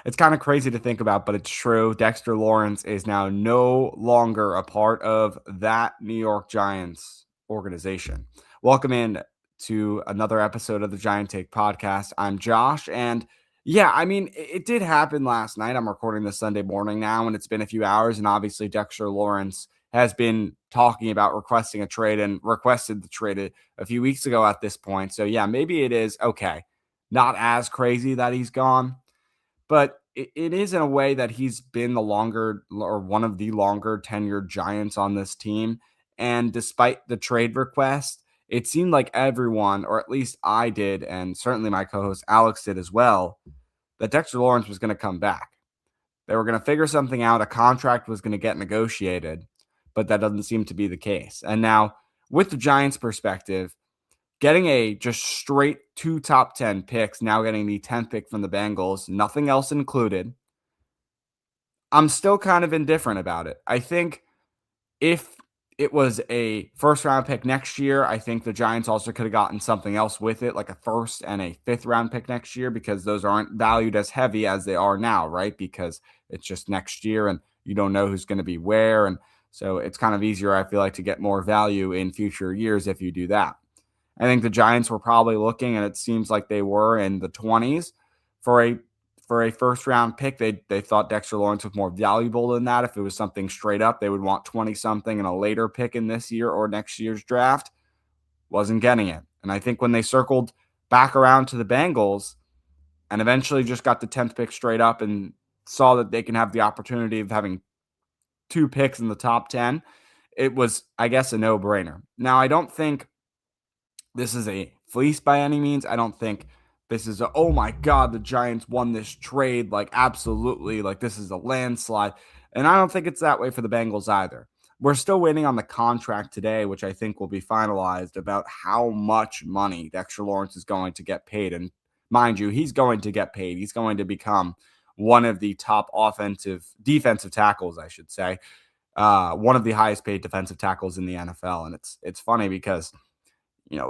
It's kind of crazy to think about, but it's true. Dexter Lawrence is now no longer a part of that New York Giants organization. Welcome in to another episode of the Giant Take podcast. I'm Josh, and yeah, I mean, it did happen last night. I'm recording this Sunday morning now, and it's been a few hours, and obviously Dexter Lawrence has been talking about requesting a trade and requested the trade a few weeks ago at this point. So yeah, maybe it is okay. Not as crazy that he's gone, but it is in a way that he's been the longer or one of the longer tenured Giants on this team. And despite the trade request, it seemed like everyone, or at least I did, and certainly my co host Alex did as well, that Dexter Lawrence was going to come back. They were going to figure something out. A contract was going to get negotiated, but that doesn't seem to be the case. And now, with the Giants' perspective, getting a just straight two top 10 picks, now getting the 10th pick from the Bengals, nothing else included, I'm still kind of indifferent about it. I think if it was a first round pick next year, I think the Giants also could have gotten something else with it, like a first and a fifth round pick next year, because those aren't valued as heavy as they are now, right? Because it's just next year and you don't know who's going to be where. And so it's kind of easier, I feel like, to get more value in future years if you do that. I think the Giants were probably looking, and it seems like they were in the 20s for a first round pick. They thought Dexter Lawrence was more valuable than that. If it was something straight up, they would want 20 something and a later pick in this year or next year's draft. Wasn't getting it. And I think when they circled back around to the Bengals and eventually just got the 10th pick straight up and saw that they can have the opportunity of having two picks in the top 10, it was, I guess, a no brainer. Now, I don't think this is a fleece by any means. I don't think this is a, oh my God, the Giants won this trade. Like, absolutely. Like, this is a landslide. And I don't think it's that way for the Bengals either. We're still waiting on the contract today, which I think will be finalized, about how much money Dexter Lawrence is going to get paid. And mind you, he's going to get paid. He's going to become one of the top defensive tackles, I should say. One of the highest paid defensive tackles in the NFL. And it's funny because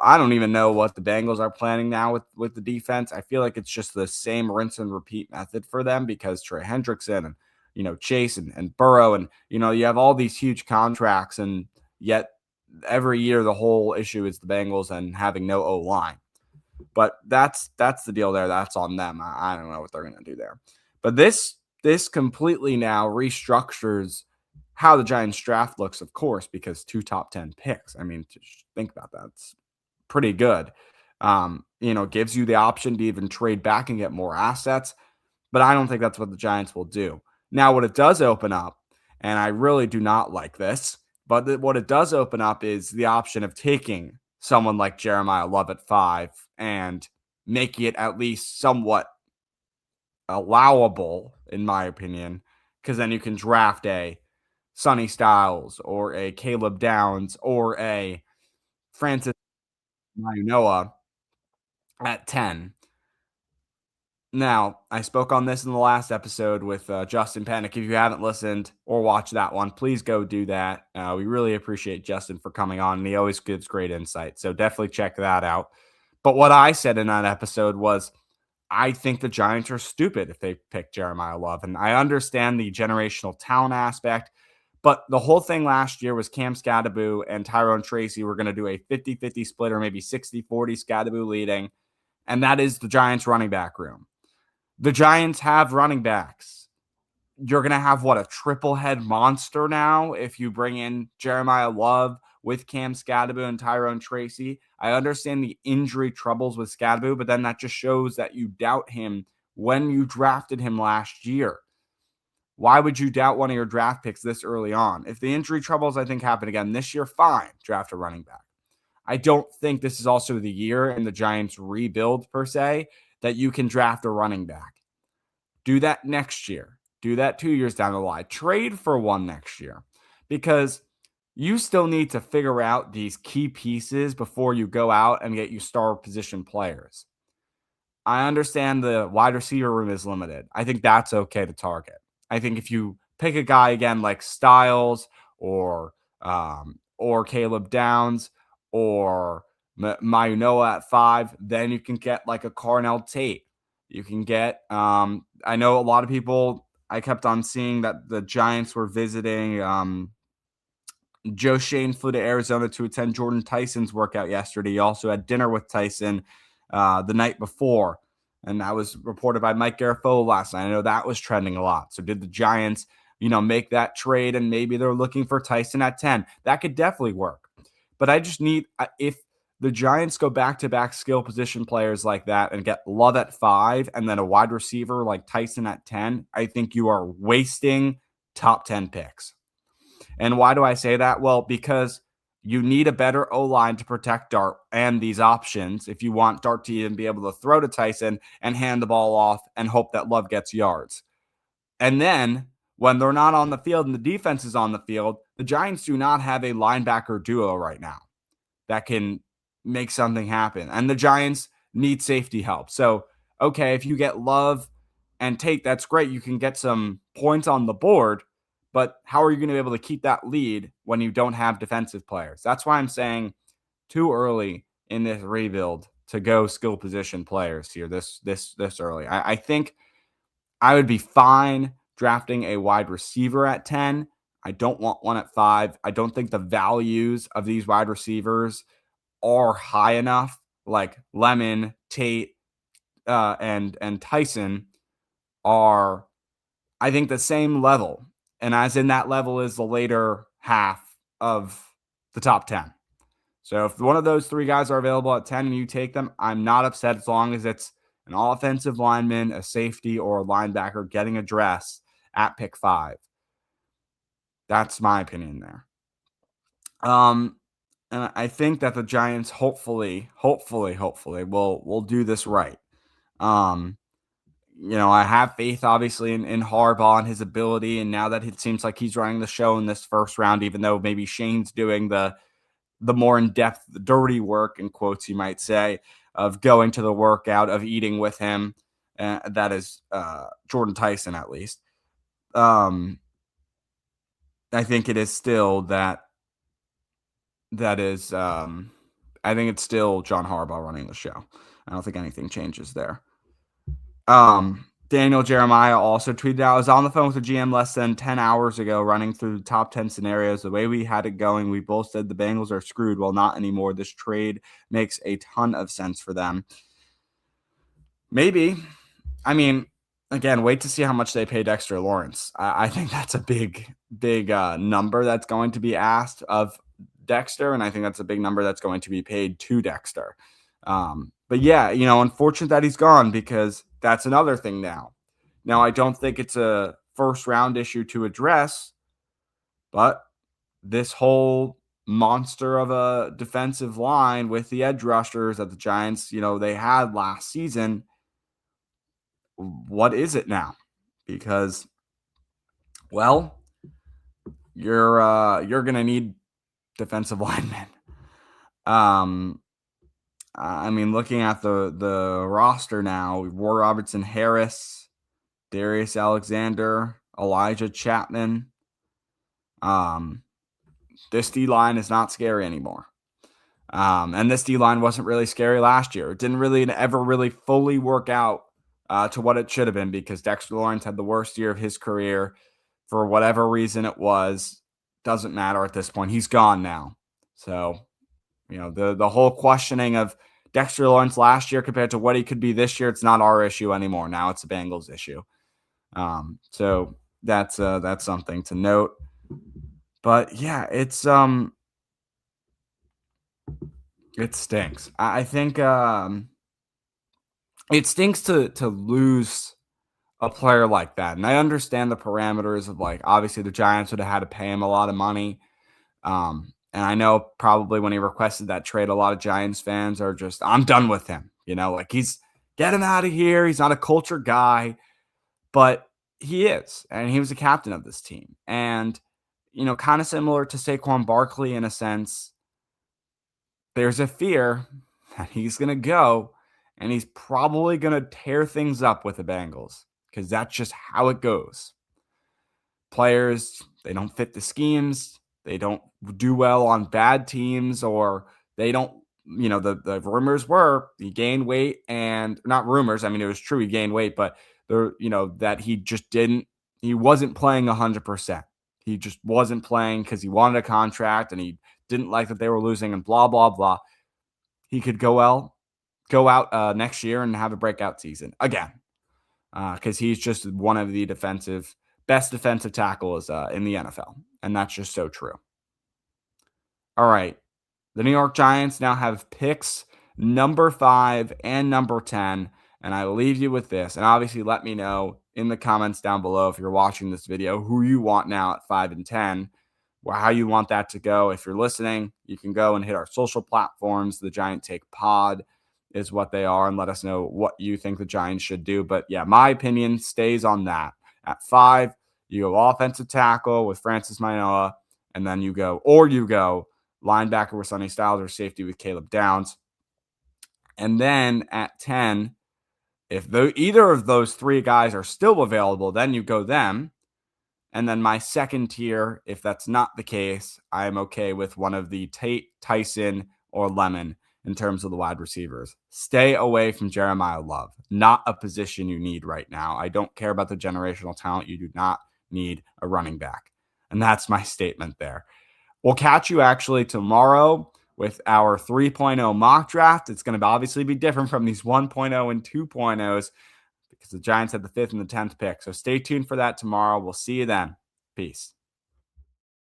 I don't even know what the Bengals are planning now with the defense. I feel like it's just the same rinse and repeat method for them because Trey Hendrickson and, Chase and Burrow, and, you have all these huge contracts, and yet every year the whole issue is the Bengals and having no O-line. But that's the deal there. That's on them. I don't know what they're going to do there. But this completely now restructures how the Giants draft looks, of course, because two top 10 picks. I mean, just think about that. It's pretty good. Gives you the option to even trade back and get more assets. But I don't think that's what the Giants will do. Now, what it does open up, and I really do not like this, but what it does open up is the option of taking someone like Jeremiah Love at 5 and making it at least somewhat allowable, in my opinion, because then you can draft a Sonny Styles or a Caleb Downs or a Francis Noah at 10. Now, I spoke on this in the last episode with Justin Panic. If you haven't listened or watched that one, please go do that. We really appreciate Justin for coming on, and he always gives great insight. So definitely check that out. But what I said in that episode was, I think the Giants are stupid if they pick Jeremiah Love. And I understand the generational talent aspect, but the whole thing last year was Cam Scadaboo and Tyrone Tracy were going to do a 50-50 split, or maybe 60-40 Scadaboo leading. And that is the Giants running back room. The Giants have running backs. You're going to have, a triple head monster now if you bring in Jeremiah Love with Cam Scadaboo and Tyrone Tracy. I understand the injury troubles with Scadaboo, but then that just shows that you doubt him when you drafted him last year. Why would you doubt one of your draft picks this early on? If the injury troubles, I think, happen again this year, fine, draft a running back. I don't think this is also the year in the Giants rebuild, per se, that you can draft a running back. Do that next year. Do that 2 years down the line. Trade for one next year, because you still need to figure out these key pieces before you go out and get you star position players. I understand the wide receiver room is limited. I think that's okay to target. I think if you pick a guy again like Styles or Caleb Downs or Mayunoa at 5, then you can get like a Carnell Tate. You can get I know a lot of people, I kept on seeing that the Giants were visiting. Joe Shane flew to Arizona to attend Jordan Tyson's workout yesterday. He also had dinner with Tyson the night before. And that was reported by Mike Garafolo last night. I know that was trending a lot. So did the Giants, make that trade, and maybe they're looking for Tyson at 10? That could definitely work. But I just need, if the Giants go back-to-back skill position players like that and get Love at 5 and then a wide receiver like Tyson at 10, I think you are wasting top 10 picks. And why do I say that? Well, because you need a better O-line to protect Dart and these options if you want Dart to even be able to throw to Tyson and hand the ball off and hope that Love gets yards. And then when they're not on the field and the defense is on the field, the Giants do not have a linebacker duo right now that can make something happen. And the Giants need safety help. So, okay, if you get Love and Tate, that's great. You can get some points on the board, but how are you going to be able to keep that lead when you don't have defensive players? That's why I'm saying too early in this rebuild to go skill position players here this early. I think I would be fine drafting a wide receiver at 10. I don't want one at 5. I don't think the values of these wide receivers are high enough. Like Lemon, Tate, and Tyson are, I think, the same level. And as in that level is the later half of the top 10. So if one of those three guys are available at 10 and you take them, I'm not upset as long as it's an offensive lineman, a safety, or a linebacker getting addressed at pick 5. That's my opinion there. And I think that the Giants hopefully will do this right. I have faith, obviously, in Harbaugh and his ability. And now that it seems like he's running the show in this first round, even though maybe Shane's doing the more in-depth, dirty work, in quotes, you might say, of going to the workout, of eating with him. That is Jordan Tyson, at least. I think it is still that is, I think it's still John Harbaugh running the show. I don't think anything changes there. Daniel Jeremiah also tweeted out, I was on the phone with the GM less than 10 hours ago running through the top 10 scenarios. The way we had it going, we both said the Bengals are screwed. Well, not anymore. This trade makes a ton of sense for them. Maybe. I mean, again, wait to see how much they pay Dexter Lawrence. I think that's a big number that's going to be asked of Dexter, and I think that's a big number that's going to be paid to Dexter. But yeah, unfortunate that he's gone, because that's another thing now. Now, I don't think it's a first round issue to address, but this whole monster of a defensive line with the edge rushers that the Giants, they had last season, what is it now? Because, well, you're going to need defensive linemen. I mean, looking at the roster now, Roy Robertson Harris, Darius Alexander, Elijah Chapman. This D-line is not scary anymore. And this D-line wasn't really scary last year. It didn't really ever really fully work out to what it should have been, because Dexter Lawrence had the worst year of his career for whatever reason it was. Doesn't matter at this point. He's gone now. So, the whole questioning of Dexter Lawrence last year compared to what he could be this year, it's not our issue anymore. Now it's a Bengals issue. So that's something to note. But yeah, it stinks. I think it stinks to lose a player like that. And I understand the parameters of, like, obviously the Giants would have had to pay him a lot of money. And I know probably when he requested that trade, a lot of Giants fans are just, I'm done with him. Like, get him out of here. He's not a culture guy, but he is. And he was the captain of this team. And, kind of similar to Saquon Barkley in a sense, there's a fear that he's going to go and he's probably going to tear things up with the Bengals, because that's just how it goes. Players, they don't fit the schemes. They don't do well on bad teams, or they don't, the rumors were he gained weight, and not rumors. I mean, it was true he gained weight, but that he wasn't playing 100%. He just wasn't playing because he wanted a contract and he didn't like that they were losing and blah, blah, blah. He could go out next year and have a breakout season again because he's just one of the best defensive tackles in the NFL. And that's just so true. All right. The New York Giants now have picks number 5 and number 10. And I leave you with this. And obviously, let me know in the comments down below if you're watching this video who you want now at 5 and 10, or how you want that to go. If you're listening, you can go and hit our social platforms. The Giant Take Pod is what they are, and let us know what you think the Giants should do. But yeah, my opinion stays on that. At 5, you go offensive tackle with Francis Manoa, and then you go linebacker with Sonny Styles or safety with Caleb Downs. And then at 10, if either of those 3 guys are still available, then you go them. And then my second tier, if that's not the case, I am okay with one of the Tate, Tyson, or Lemon in terms of the wide receivers. Stay away from Jeremiah Love. Not a position you need right now. I don't care about the generational talent. You do not need a running back. And that's my statement there. We'll catch you actually tomorrow with our 3.0 mock draft. It's going to obviously be different from these 1.0 and 2.0s because the Giants had the 5th and the 10th pick. So stay tuned for that tomorrow. We'll see you then. Peace.